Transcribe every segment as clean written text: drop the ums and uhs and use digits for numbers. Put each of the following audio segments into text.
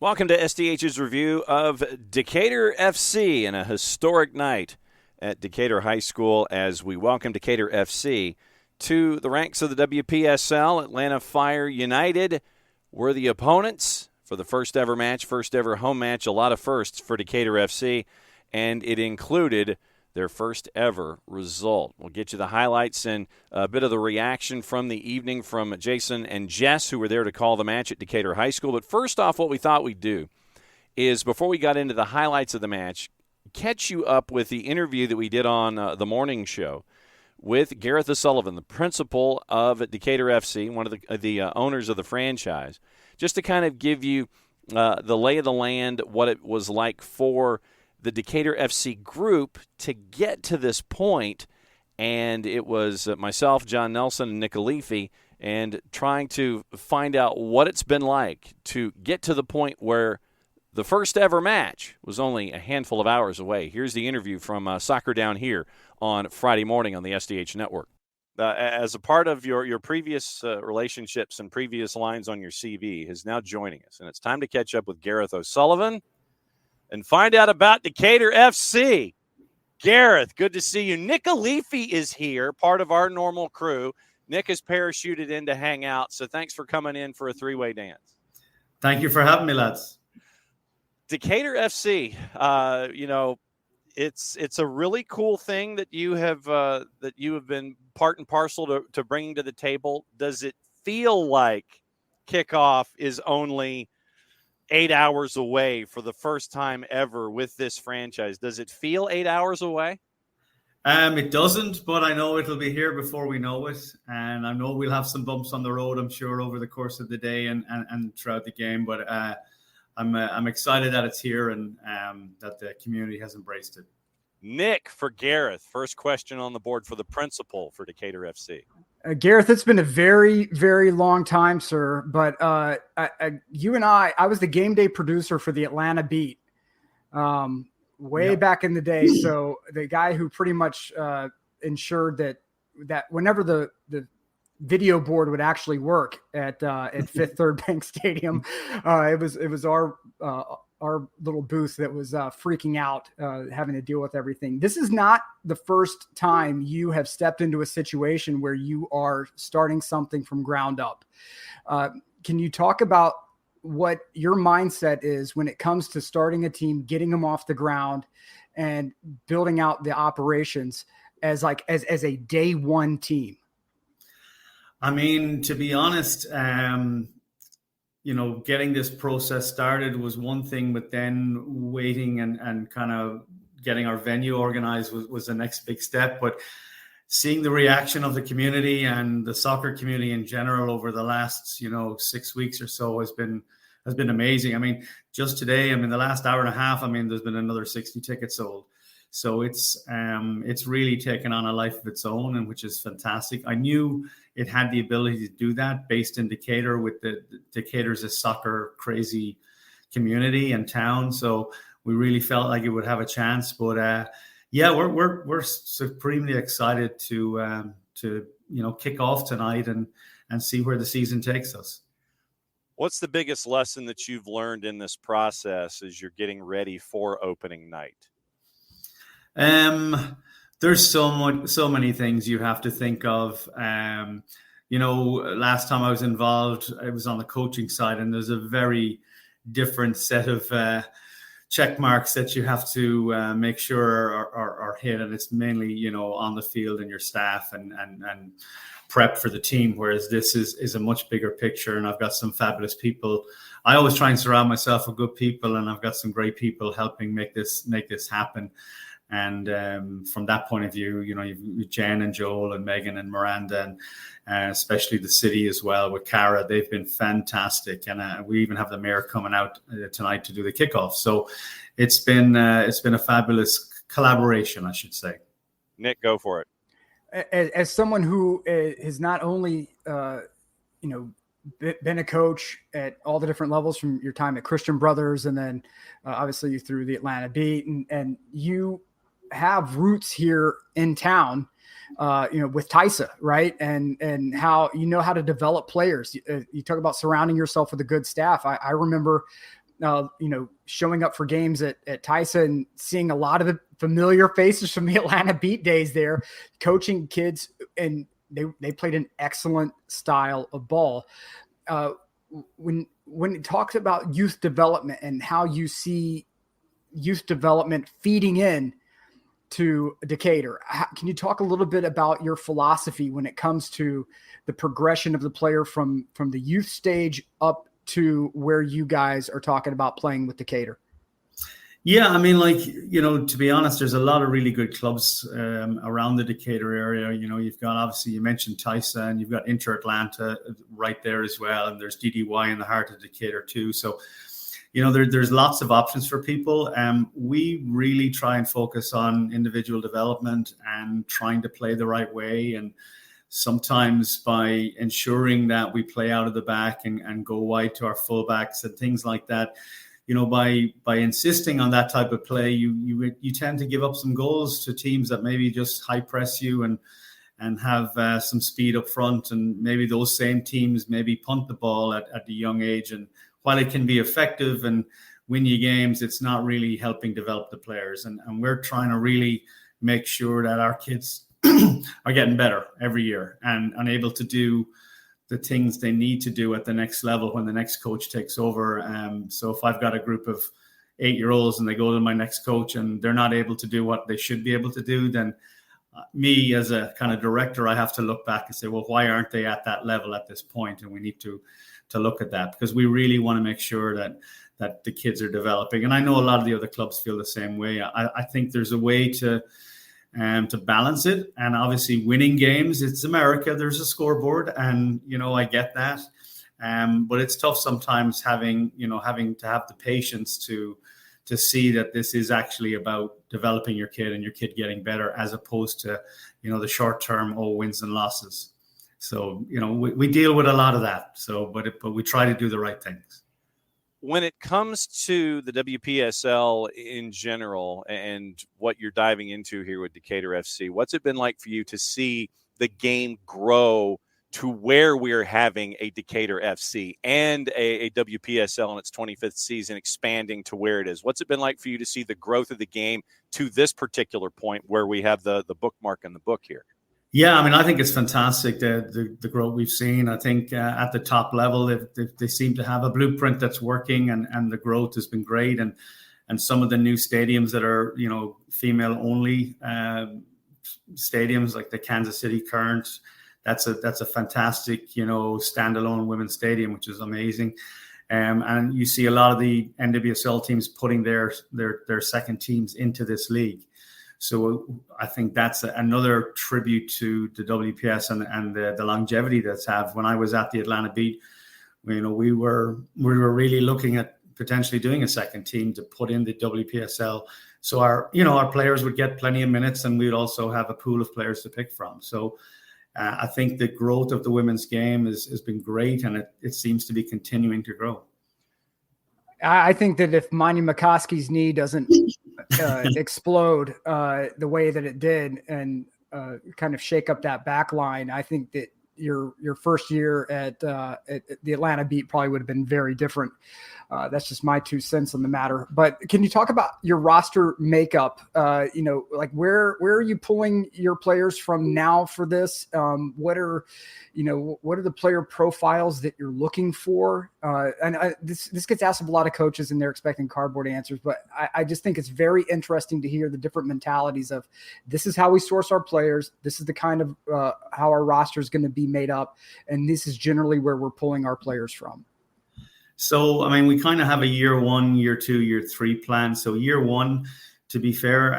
Welcome to SDH's review of Decatur FC and a historic night at Decatur High School as we welcome Decatur FC to the ranks of the WPSL. Atlanta Fire United were the opponents for the first ever match, first ever home match, a lot of firsts for Decatur FC, and it included their first ever result. We'll get you the highlights and a bit of the reaction from the evening from Jason and Jess, who were there to call the match at Decatur High School. But first off, what we thought we'd do is, before we got into the highlights of the match, catch you up with the interview that we did on the morning show with Gareth O'Sullivan, the principal of Decatur FC, one of the owners of the franchise, just to kind of give you the lay of the land, what it was like for the Decatur FC group to get to this point. And it was myself, John Nelson, and Nick Alifi, and trying to find out what it's been like to get to the point where the first ever match was only a handful of hours away. Here's the interview from Soccer Down Here on Friday morning on the SDH Network. As a part of your previous relationships and previous lines on your CV, is now joining us. And it's time to catch up with Gareth O'Sullivan and find out about Decatur FC. Gareth, good to see you. Nick Alifi is here, part of our normal crew. Nick has parachuted in to hang out, so thanks for coming in for a three-way dance. Thank you for having me, lads. Decatur FC, it's a really cool thing that you have been part and parcel to bringing to the table. Does it feel like kickoff is only 8 hours away for the first time ever with this franchise? Does it feel 8 hours away? It doesn't, but I know it'll be here before we know it. And I know we'll have some bumps on the road, I'm sure, over the course of the day and throughout the game. But I'm excited that it's here and that the community has embraced it. Nick, for Gareth, first question on the board for the principal for Decatur FC. Gareth, it's been a very, very long time, sir. But you and I was the game day producer for the Atlanta Beat back in the day. So the guy who pretty much ensured that whenever the video board would actually work at Fifth Third Bank Stadium, it was our little booth that was freaking out, having to deal with everything. This is not the first time you have stepped into a situation where you are starting something from ground up. Can you talk about what your mindset is when it comes to starting a team, getting them off the ground, and building out the operations as a day one team? I mean, to be honest, getting this process started was one thing, but then waiting and kind of getting our venue organized was the next big step. But seeing the reaction of the community and the soccer community in general over the last, 6 weeks or so has been amazing. I mean, just today, the last hour and a half, there's been another 60 tickets sold. So it's really taken on a life of its own, and which is fantastic. I knew it had the ability to do that based in Decatur, with the Decatur's a soccer crazy community and town. So we really felt like it would have a chance. But we're supremely excited to kick off tonight and see where the season takes us. What's the biggest lesson that you've learned in this process as you're getting ready for opening night? There's so many things you have to think of. Last time I was involved, I was on the coaching side, and there's a very different set of check marks that you have to make sure are hit, and it's mainly on the field and your staff and prep for the team. Whereas this is a much bigger picture, and I've got some fabulous people. I always try and surround myself with good people, and I've got some great people helping make this happen. And from that point of view, you've Jen and Joel and Megan and Miranda, and especially the city as well with Cara. They've been fantastic, and we even have the mayor coming out tonight to do the kickoff. So it's been a fabulous collaboration, I should say. Nick, go for it. As someone who has not only been a coach at all the different levels, from your time at Christian Brothers, and then obviously through the Atlanta Beat, and you have roots here in town, with Tysa, right? And how how to develop players. You talk about surrounding yourself with a good staff. I remember showing up for games at Tysa and seeing a lot of the familiar faces from the Atlanta Beat days there, coaching kids, and they played an excellent style of ball. When it talks about youth development and how you see youth development feeding in to Decatur, can you talk a little bit about your philosophy when it comes to the progression of the player from the youth stage up to where you guys are talking about playing with Decatur? Yeah, I mean, to be honest, there's a lot of really good clubs around the Decatur area. You've got, obviously, you mentioned Tysa, and you've got Inter Atlanta right there as well. And there's DDY in the heart of Decatur too. So, there's lots of options for people. We really try and focus on individual development and trying to play the right way. And sometimes by ensuring that we play out of the back and go wide to our fullbacks and things like that, by insisting on that type of play, you tend to give up some goals to teams that maybe just high press you and have some speed up front. And maybe those same teams maybe punt the ball at the young age. And while it can be effective and win you games, it's not really helping develop the players. And we're trying to really make sure that our kids are getting better every year and able to do the things they need to do at the next level when the next coach takes over. So if I've got a group of 8-year-olds and they go to my next coach and they're not able to do what they should be able to do, then me as a kind of director, I have to look back and say, well, why aren't they at that level at this point? And we need to look at that, because we really want to make sure that the kids are developing. And I know a lot of the other clubs feel the same way. I think there's a way to balance it. And obviously winning games, it's America, there's a scoreboard, and, I get that. But it's tough sometimes having to have the patience to see that this is actually about developing your kid and your kid getting better, as opposed to, the short-term wins and losses. So, we deal with a lot of that. So, but we try to do the right things. When it comes to the WPSL in general and what you're diving into here with Decatur FC, what's it been like for you to see the game grow to where we're having a Decatur FC and a WPSL in its 25th season expanding to where it is? What's it been like for you to see the growth of the game to this particular point where we have the bookmark in the book here? Yeah, I mean, I think it's fantastic, the growth we've seen. I think at the top level, they seem to have a blueprint that's working, and the growth has been great. And some of the new stadiums that are, female-only stadiums, like the Kansas City Current, that's a fantastic, standalone women's stadium, which is amazing. And you see a lot of the NWSL teams putting their second teams into this league. So I think that's another tribute to the WPS and the longevity that's have. When I was at the Atlanta Beat, we were really looking at potentially doing a second team to put in the WPSL. So our players would get plenty of minutes, and we'd also have a pool of players to pick from. So I think the growth of the women's game has been great, and it seems to be continuing to grow. I think that if Manya McCoskey's knee doesn't explode the way that it did and kind of shake up that back line, I think that your first year at the Atlanta Beat probably would have been very different. That's just my 2 cents on the matter. But can you talk about your roster makeup? Like where are you pulling your players from now for this? What are the player profiles that you're looking for? This gets asked of a lot of coaches, and they're expecting cardboard answers. But I just think it's very interesting to hear the different mentalities of this is how we source our players. This is the kind of how our roster is going to be made up, and this is generally where we're pulling our players from. So, I mean, we kind of have a year 1, year 2, year 3 plan. So year 1, to be fair,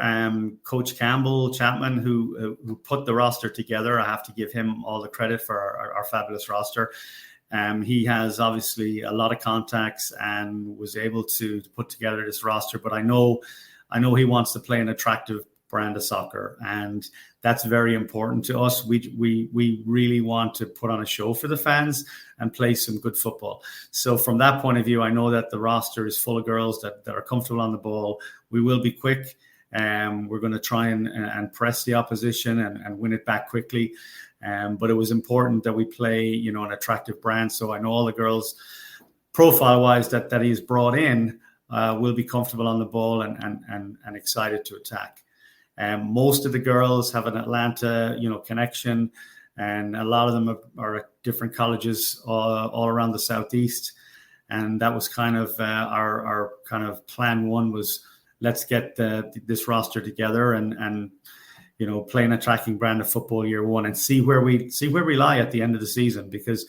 Coach Campbell Chapman, who put the roster together, I have to give him all the credit for our fabulous roster. He has obviously a lot of contacts and was able to put together this roster. But I know he wants to play an attractive brand of soccer, and that's very important to us. We really want to put on a show for the fans and play some good football. So from that point of view, I know that the roster is full of girls that are comfortable on the ball. We will be quick. We're going to try and press the opposition and win it back quickly. But it was important that we play, an attractive brand. So I know all the girls, profile-wise, that he's brought in will be comfortable on the ball and excited to attack. Most of the girls have an Atlanta, connection, and a lot of them are at different colleges all around the Southeast. And that was kind of our kind of plan one, was let's get this roster together and play an attacking brand of football year one and see where we lie at the end of the season, because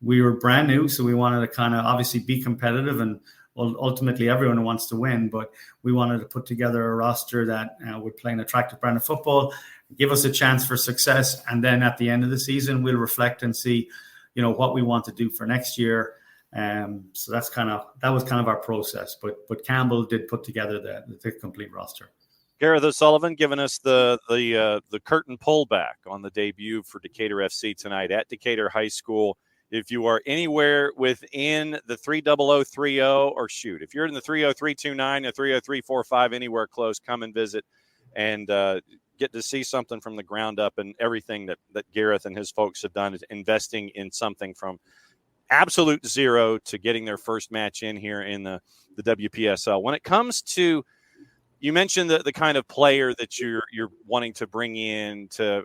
we were brand new. So we wanted to kind of obviously be competitive, and ultimately everyone wants to win, but we wanted to put together a roster that would play an attractive brand of football, give us a chance for success. And then at the end of the season, we'll reflect and see, what we want to do for next year. So that was kind of our process, but Campbell did put together the complete roster. Gareth O'Sullivan giving us the curtain pullback on the debut for Decatur FC tonight at Decatur High School. If you are anywhere within the 30030, or if you're in the 30329 or 30345, anywhere close, come and visit and get to see something from the ground up, and everything that Gareth and his folks have done is investing in something from absolute zero to getting their first match in here in the WPSL. When it comes to, you mentioned the kind of player that you're wanting to bring in to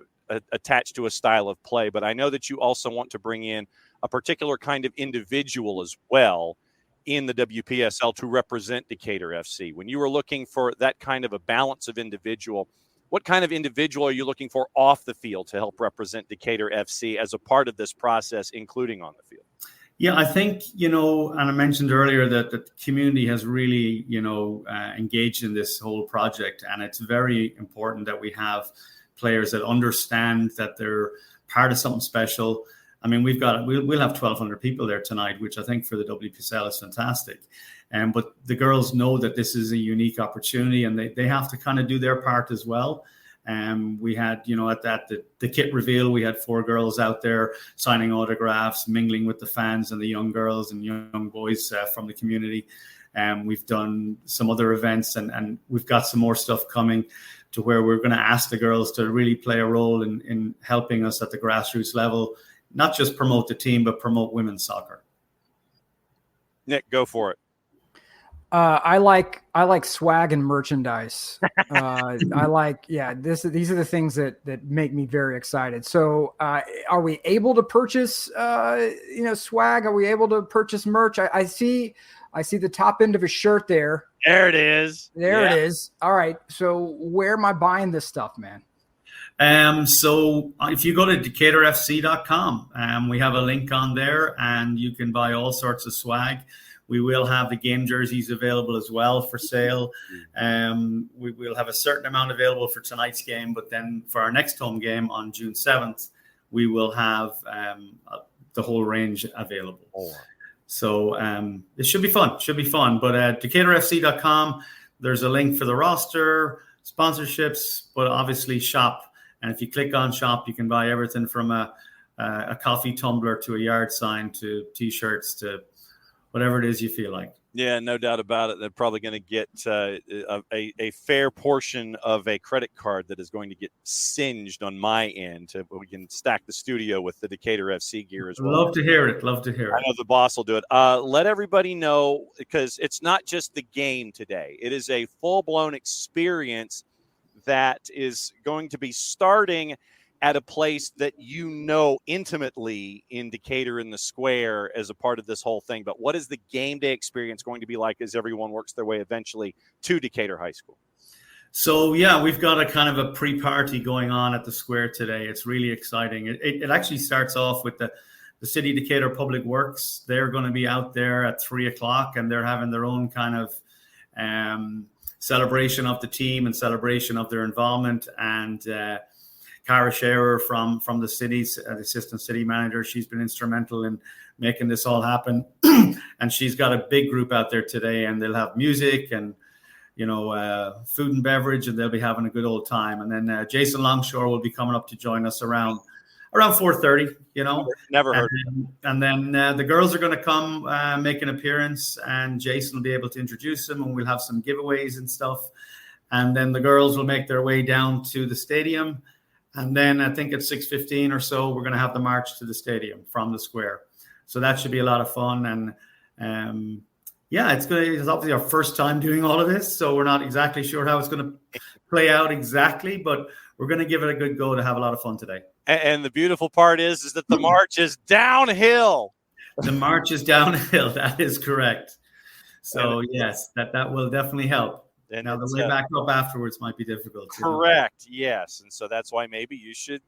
attach to a style of play, but I know that you also want to bring in a particular kind of individual as well in the WPSL to represent Decatur FC. When you were looking for that kind of a balance of individual, what kind of individual are you looking for off the field to help represent Decatur FC as a part of this process, including on the field? Yeah, I think, and I mentioned earlier that the community has really, engaged in this whole project. And it's very important that we have players that understand that they're part of something special. I mean, we'll have 1,200 people there tonight, which I think for the WPSL is fantastic. But the girls know that this is a unique opportunity, and they have to kind of do their part as well. We had, at the kit reveal, we had 4 girls out there signing autographs, mingling with the fans and the young girls and young boys from the community. We've done some other events, and we've got some more stuff coming to where we're going to ask the girls to really play a role in helping us at the grassroots level, not just promote the team, but promote women's soccer. Nick, go for it. I like swag and merchandise. These are the things that make me very excited. So, are we able to purchase, swag? Are we able to purchase merch? I see the top end of a shirt there. There it is. It is. All right. So where am I buying this stuff, man? So if you go to DecaturFC.com, we have a link on there, and you can buy all sorts of swag. We will have the game jerseys available as well for sale. We will have a certain amount available for tonight's game, but then for our next home game on June 7th, we will have the whole range available. Oh. So it should be fun. But at DecaturFC.com, there's a link for the roster, sponsorships, but obviously shop. And if you click on shop, you can buy everything from a coffee tumbler to a yard sign to T-shirts to whatever it is you feel like. Yeah, no doubt about it. They're probably going to get a fair portion of a credit card that is going to get singed on my end. We can stack the studio with the Decatur FC gear as well. Love to hear it. I know the boss will do it. Let everybody know, because it's not just the game today. It is a full-blown experience that is going to be starting at a place that intimately in Decatur in the Square as a part of this whole thing. But what is the game day experience going to be like as everyone works their way eventually to Decatur High School? So, yeah, we've got a kind of a pre-party going on at the Square today. It's really exciting. It actually starts off with the City Decatur Public Works. They're going to be out there at 3:00, and they're having their own kind of celebration of the team and celebration of their involvement. And Cara Scherer from the city's assistant city manager, she's been instrumental in making this all happen. And she's got a big group out there today, and they'll have music and, food and beverage, and they'll be having a good old time. And then Jason Longshore will be coming up to join us around 4:30, Never heard. And then the girls are going to come make an appearance, and Jason will be able to introduce them, and we'll have some giveaways and stuff. And then the girls will make their way down to the stadium. And then I think at 6:15 or so, we're going to have the march to the stadium from the Square. So that should be a lot of fun. And Yeah, it's obviously our first time doing all of this, so we're not exactly sure how it's going to play out exactly, but we're going to give it a good go to have a lot of fun today. And the beautiful part is that the march is downhill. The march is downhill. That is correct. So yes, that will definitely help. And now the way back up afterwards might be difficult. Correct. Yes. And so that's why maybe you should,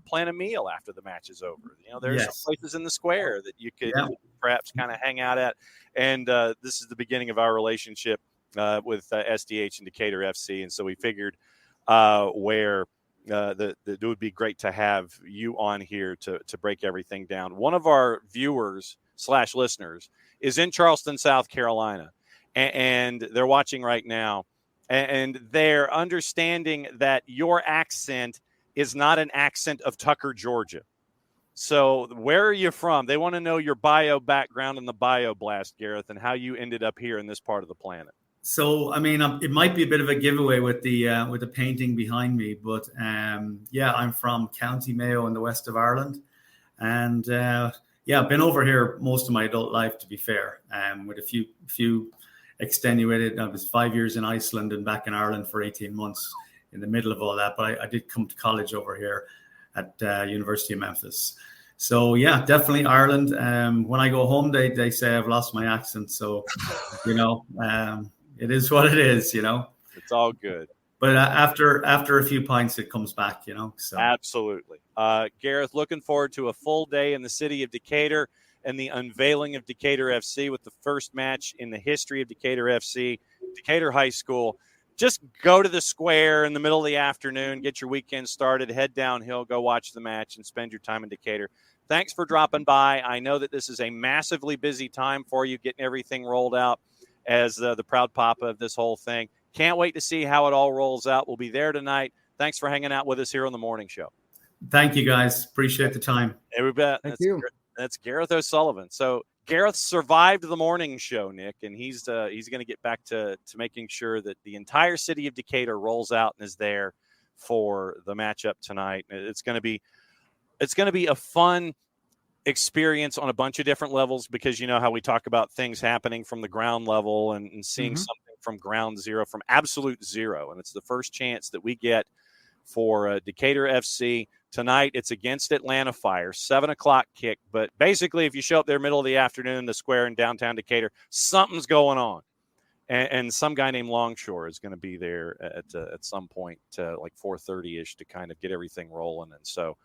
plan a meal after the match is over. There's some places in the square that you could perhaps kind of hang out at. And this is the beginning of our relationship with SDH and Decatur FC. And so we figured where it would be great to have you on here to break everything down. One of our viewers/listeners is in Charleston, South Carolina. And they're watching right now, and they're understanding that your accent is not an accent of Tucker, Georgia. So where are you from? They want to know your bio background and the bio blast, Gareth, and how you ended up here in this part of the planet. So, I mean, it might be a bit of a giveaway with the painting behind me, but I'm from County Mayo in the west of Ireland. And I've been over here most of my adult life, to be fair, with a few extenuated. I was 5 years in Iceland and back in Ireland for 18 months in the middle of all that. But I did come to college over here at University of Memphis. So, yeah, definitely Ireland. When I go home, they say I've lost my accent. So, it is what it is, It's all good. But after a few pints, it comes back, So Absolutely. Gareth, looking forward to a full day in the city of Decatur and the unveiling of Decatur FC with the first match in the history of Decatur FC, Decatur High School. Just go to the square in the middle of the afternoon, get your weekend started, head downhill, go watch the match, and spend your time in Decatur. Thanks for dropping by. I know that this is a massively busy time for you, getting everything rolled out as the proud papa of this whole thing. Can't wait to see how it all rolls out. We'll be there tonight. Thanks for hanging out with us here on the morning show. Thank you, guys. Appreciate the time. Thank you. That's Gareth O'Sullivan. So Gareth survived the morning show, Nick, and he's going to get back to making sure that the entire city of Decatur rolls out and is there for the matchup tonight. It's going to be a fun experience on a bunch of different levels, because you know how we talk about things happening from the ground level and seeing something from ground zero, from absolute zero. And it's the first chance that we get for Decatur FC. Tonight, it's against Atlanta Fire, 7:00 kick. But basically, if you show up there middle of the afternoon in the square in downtown Decatur, something's going on. And some guy named Longshore is going to be there at some point, like 4:30-ish, to kind of get everything rolling. And so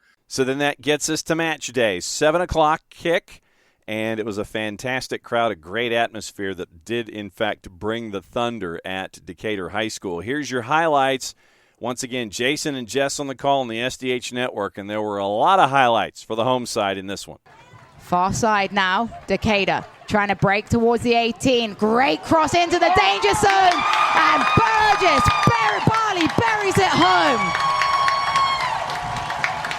then that gets us to match day, 7:00 kick. And it was a fantastic crowd, a great atmosphere that did, in fact, bring the thunder at Decatur High School. Here's your highlights. Once again, Jason and Jess on the call on the SDH network, and there were a lot of highlights for the home side in this one. Far side now, Decatur trying to break towards the 18. Great cross into the danger zone, and Barley buries it home.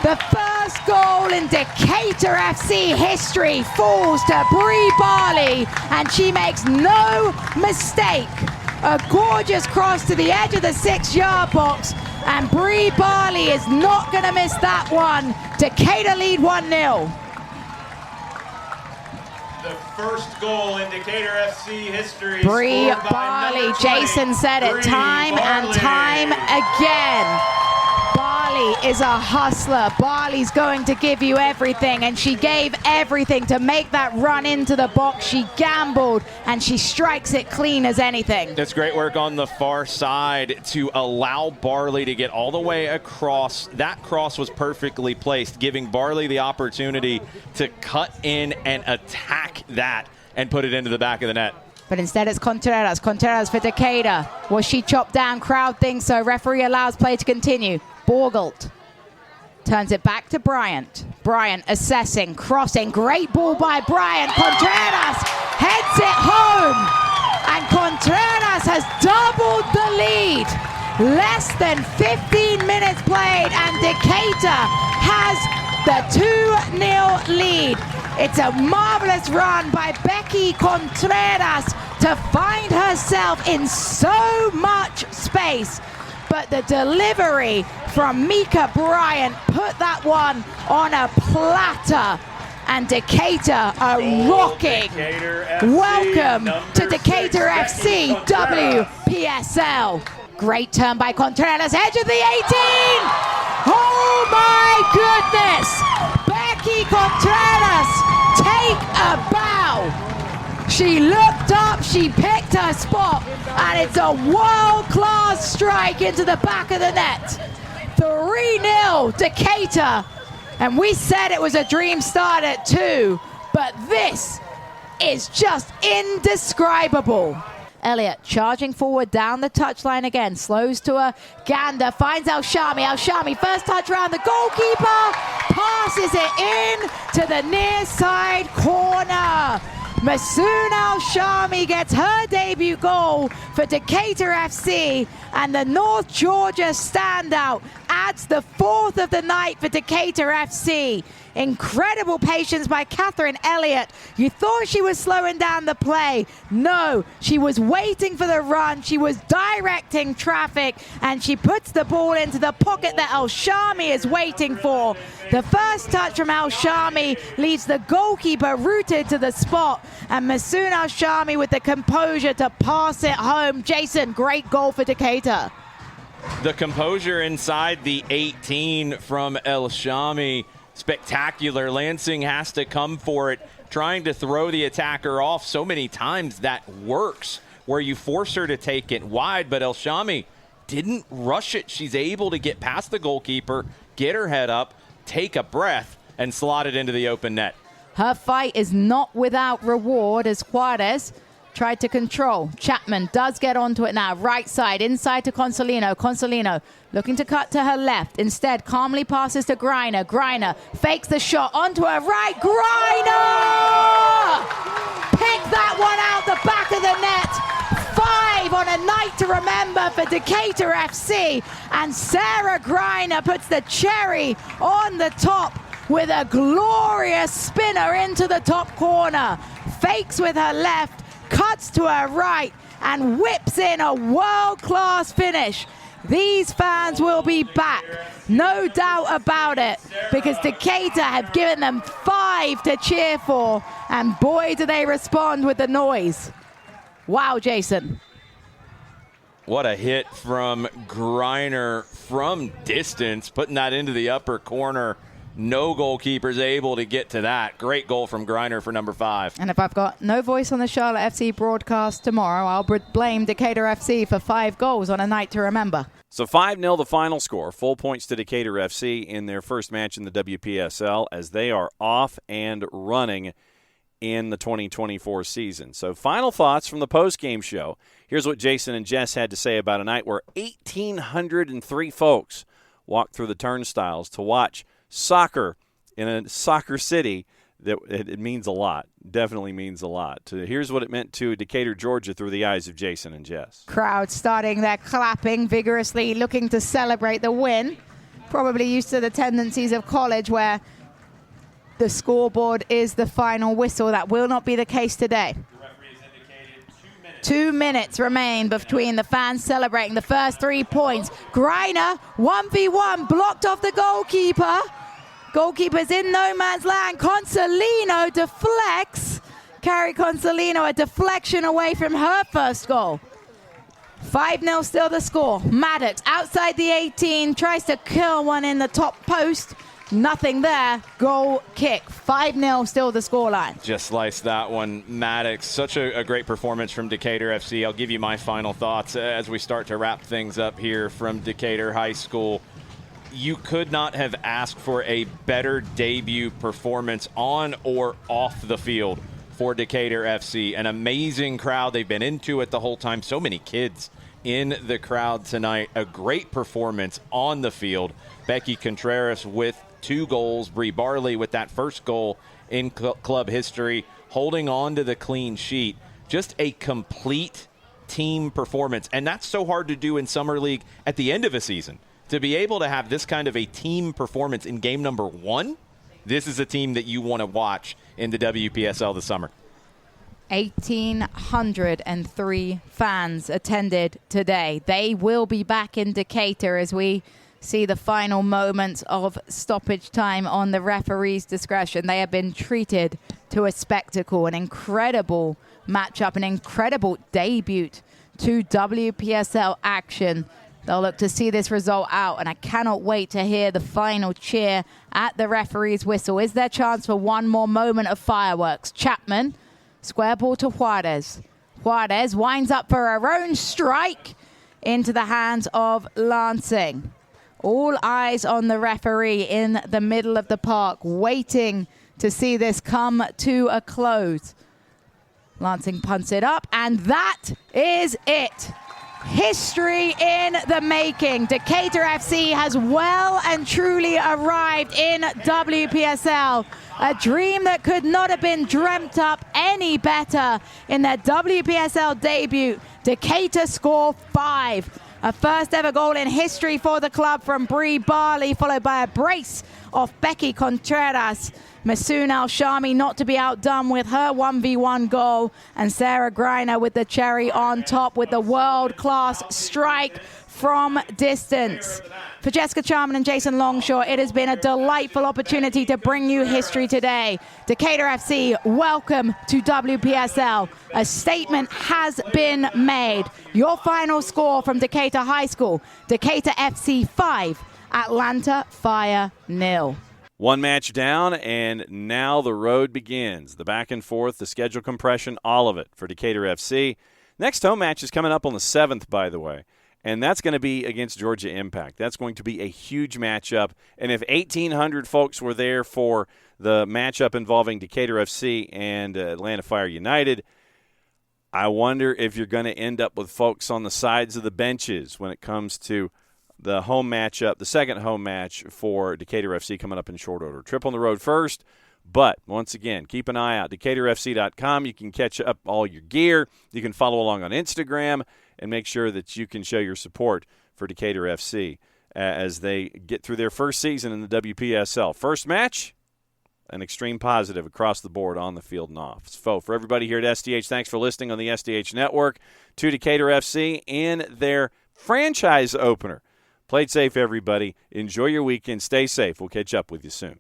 The first goal in Decatur FC history falls to Bree Barley, and she makes no mistake. A gorgeous cross to the edge of the 6-yard box, and Bree Barley is not going to miss that one. Decatur lead 1-0. The first goal in Decatur FC history. Bree Barley, Jason said it time and time again. Barley is a hustler. Barley's going to give you everything, and she gave everything to make that run into the box. She gambled, and she strikes it clean as anything. That's great work on the far side to allow Barley to get all the way across. That cross was perfectly placed, giving Barley the opportunity to cut in and attack that and put it into the back of the net. But instead it's Contreras. Contreras for Decatur. Was she chopped down? Crowd thinks so. Referee allows play to continue. Borgelt turns it back to Bryant. Bryant assessing, crossing. Great ball by Bryant. Contreras heads it home. And Contreras has doubled the lead. Less than 15 minutes played, and Decatur has the 2-0 lead. It's a marvelous run by Becky Contreras to find herself in so much space. But the delivery from Mika Bryant put that one on a platter. and Decatur are rocking. Welcome to Decatur FC WPSL. Great turn by Contreras, edge of the 18. Oh my goodness! Becky Contreras, take a bow. She looked up, she picked her spot, and it's a world-class strike into the back of the net. 3-0 Decatur. And we said it was a dream start at 2, but this is just indescribable. Elliott charging forward down the touchline again, slows to a gander, finds Al-Shami. Al-Shami, first touch around the goalkeeper, passes it in to the near side corner. Masoon Al-Shami gets her debut goal for Decatur FC, and the North Georgia standout adds the 4th of the night for Decatur FC. Incredible patience by Catherine Elliott. You thought she was slowing down the play. No, she was waiting for the run. She was directing traffic, and she puts the ball into the pocket that Al-Shami is waiting for. The first touch from Al-Shami leaves the goalkeeper rooted to the spot, and Masoon Al-Shami with the composure to pass it home. Jason, great goal for Decatur. The composure inside the 18 from Al-Shami. Spectacular. Lansing has to come for it, trying to throw the attacker off so many times. That works, where you force her to take it wide, but Al-Shami didn't rush it. She's able to get past the goalkeeper, get her head up, take a breath, and slot it into the open net. Her fight is not without reward as Juarez tried to control. Chapman does get onto it now. Right side, inside to Consolino. Consolino looking to cut to her left. Instead, calmly passes to Greiner. Greiner fakes the shot onto her right. Greiner! Pick that one out the back of the net. 5 on a night to remember for Decatur FC. And Sarah Greiner puts the cherry on the top with a glorious spinner into the top corner. Fakes with her left, cuts to her right, and whips in a world-class finish. These fans will be back, no doubt about it, because Decatur have given them 5 to cheer for, and boy, do they respond with the noise. Wow, Jason. What a hit from Greiner from distance, putting that into the upper corner. No goalkeeper's able to get to that. Great goal from Greiner for number 5. And if I've got no voice on the Charlotte FC broadcast tomorrow, I'll blame Decatur FC for 5 goals on a night to remember. So 5-0 the final score. Full points to Decatur FC in their first match in the WPSL as they are off and running in the 2024 season. So final thoughts from the post-game show. Here's what Jason and Jess had to say about a night where 1,803 folks walked through the turnstiles to watch soccer in a soccer city. That it means a lot. Definitely means a lot. Here's what it meant to Decatur, Georgia through the eyes of Jason and Jess. Crowd starting their clapping vigorously, looking to celebrate the win. Probably used to the tendencies of college where the scoreboard is the final whistle. That will not be the case today. The referee has indicated 2 minutes remain between the fans celebrating the first 3 points. Greiner, 1v1, blocked off the goalkeeper. Goalkeeper's in no man's land. Consolino deflects. Carrie Consolino, a deflection away from her first goal. 5-0 still the score. Maddox outside the 18, tries to kill one in the top post. Nothing there. Goal kick. 5-0 still the scoreline. Just sliced that one. Maddox, such a great performance from Decatur FC. I'll give you my final thoughts as we start to wrap things up here from Decatur High School. You could not have asked for a better debut performance on or off the field for Decatur FC. An amazing crowd. They've been into it the whole time. So many kids in the crowd tonight. A great performance on the field. Becky Contreras with 2 goals. Bree Barley with that first goal in club history, holding on to the clean sheet. Just a complete team performance. And that's so hard to do in Summer League at the end of a season. To be able to have this kind of a team performance in game number 1, this is a team that you want to watch in the WPSL this summer. 1,803 fans attended today. They will be back in Decatur as we see the final moments of stoppage time on the referee's discretion. They have been treated to a spectacle, an incredible matchup, an incredible debut to WPSL action. They'll look to see this result out, and I cannot wait to hear the final cheer at the referee's whistle. Is there a chance for one more moment of fireworks? Chapman, square ball to Juarez. Juarez winds up for her own strike into the hands of Lansing. All eyes on the referee in the middle of the park, waiting to see this come to a close. Lansing punts it up, and that is it. History in the making. Decatur FC has well and truly arrived in WPSL. A dream that could not have been dreamt up any better. In their WPSL debut, Decatur score 5. A first ever goal in history for the club from Bree Barley, followed by a brace off Becky Contreras. Masoon Al-Shami not to be outdone with her 1v1 goal, and Sarah Greiner with the cherry on top with the world-class strike from distance. For Jessica Charman and Jason Longshore, it has been a delightful opportunity to bring you history today. Decatur FC, welcome to WPSL. A statement has been made. Your final score from Decatur High School, Decatur FC 5, Atlanta Fire 0. One match down, and now the road begins. The back and forth, the schedule compression, all of it for Decatur FC. Next home match is coming up on the 7th, by the way, and that's going to be against Georgia Impact. That's going to be a huge matchup, and if 1,800 folks were there for the matchup involving Decatur FC and Atlanta Fire United, I wonder if you're going to end up with folks on the sides of the benches when it comes to the home matchup, the second home match for Decatur FC coming up in short order. Trip on the road first, but once again, keep an eye out. DecaturFC.com. You can catch up all your gear. You can follow along on Instagram and make sure that you can show your support for Decatur FC as they get through their first season in the WPSL. First match, an extreme positive across the board on the field and off. So for everybody here at SDH, thanks for listening on the SDH Network to Decatur FC in their franchise opener. Played safe, everybody. Enjoy your weekend. Stay safe. We'll catch up with you soon.